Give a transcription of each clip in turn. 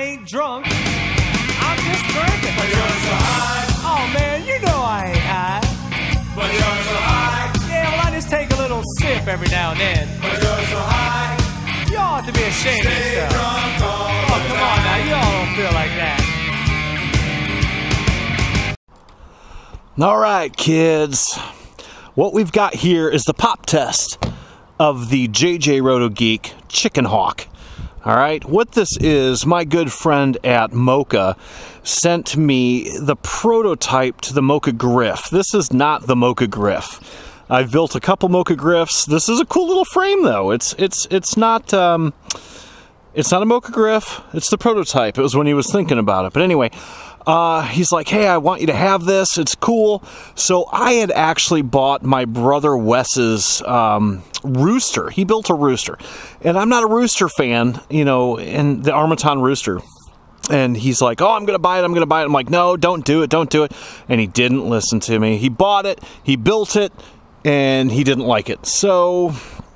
ain't drunk. I'm just drinking. But you're so high. Oh man, you know I ain't high. But you're so high. Yeah, well I just take a little sip every now and then. But you're so high. You all ought to be ashamed of Stay yourself. drunk all Oh, the come time. on now, you all don't feel like that. All right, kids. What we've got here is the pop test of the JJ Roto Geek Chicken Hawk. All right, what this is, my good friend at Moka sent me the prototype to the Moka Gryff. This is not the Moka Gryff. I've built a couple Moka Gryffs. This is a cool little frame, though. It's not a Moka Gryff. It's the prototype. It was when he was thinking about it. But anyway, he's like, hey, I want you to have this. It's cool. So I had actually bought my brother Wes's rooster. He built a rooster. And I'm not a rooster fan, you know, and the Armaton rooster. And he's like, oh, I'm going to buy it. I'm going to buy it. I'm like, no, don't do it. Don't do it. And he didn't listen to me. He bought it. He built it. And he didn't like it. So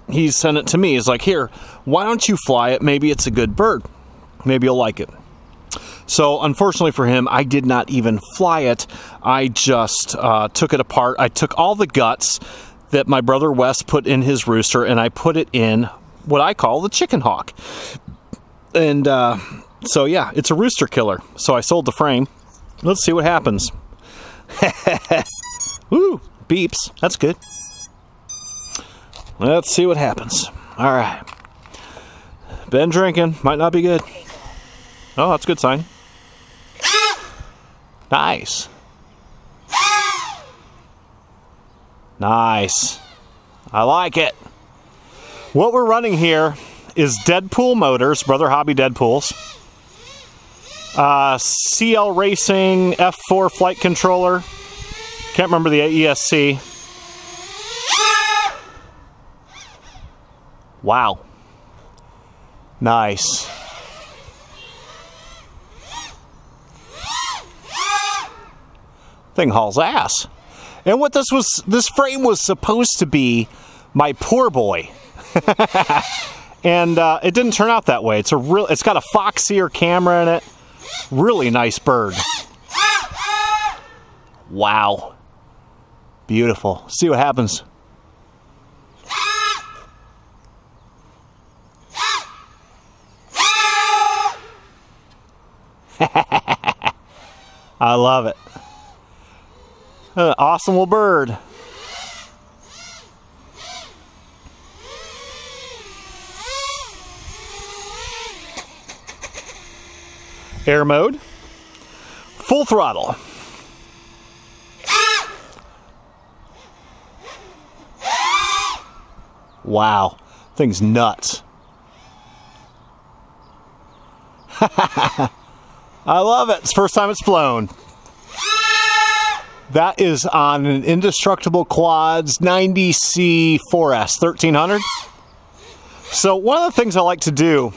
he sent it to me. He's like, here, why don't you fly it? Maybe it's a good bird. Maybe you'll like it. So unfortunately for him, I did not even fly it. I just took it apart. I took all the guts that my brother Wes put in his rooster, and I put it in what I call the Chicken Hawk. And so yeah, it's a rooster killer. So I sold the frame. Let's see what happens. Woo, beeps. That's good. Let's see what happens. All right. Been drinking. Might not be good. Oh, that's a good sign. Nice. Nice. I like it. What we're running here is Deadpool motors, Brother Hobby Deadpools. CL Racing F4 flight controller. Can't remember the ESC. Wow. Nice. Thing hauls ass. And what this frame was supposed to be my poor boy. And it didn't turn out that way. It's got a Fox-ear camera in it. Really nice bird. Wow. Beautiful. See what happens. I love it. Awesome little bird. Air mode. Full throttle. Wow. Thing's nuts. I love it. It's the first time it's flown. That is on an Indestructible Quads 90C 4S 1300. So one of the things I like to do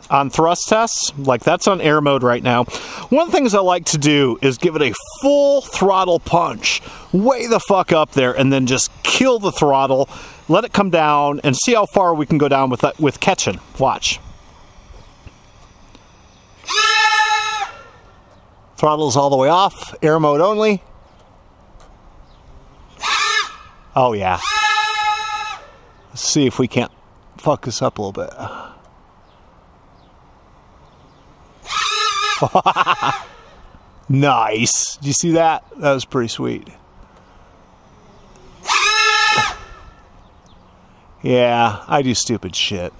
on thrust tests, like that's on air mode right now, one of the things I like to do is give it a full throttle punch, way the fuck up there, and then just kill the throttle, let it come down, and see how far we can go down with that, with catching. Watch. Throttle's all the way off, air mode only. Oh yeah. Let's see if we can't fuck this up a little bit. Nice. Did you see that? That was pretty sweet. Yeah, I do stupid shit.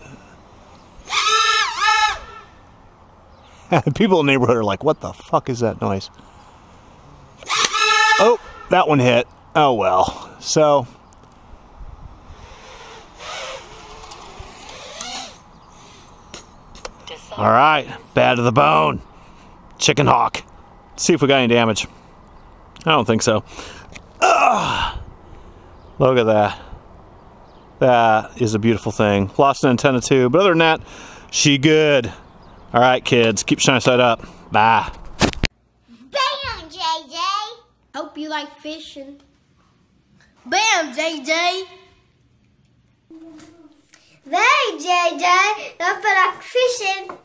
People in the neighborhood are like, what the fuck is that noise? Oh, that one hit. Oh well. So all right, bad to the bone. Chicken Hawk. Let's see if we got any damage. I don't think so. Ugh. Look at that. That is a beautiful thing. Lost an antenna too, but other than that, she good. All right, kids, keep shining side up. Bye. Bam, JJ. Hope you like fishing. Bam, JJ. Hey, JJ. Hope you like fishing.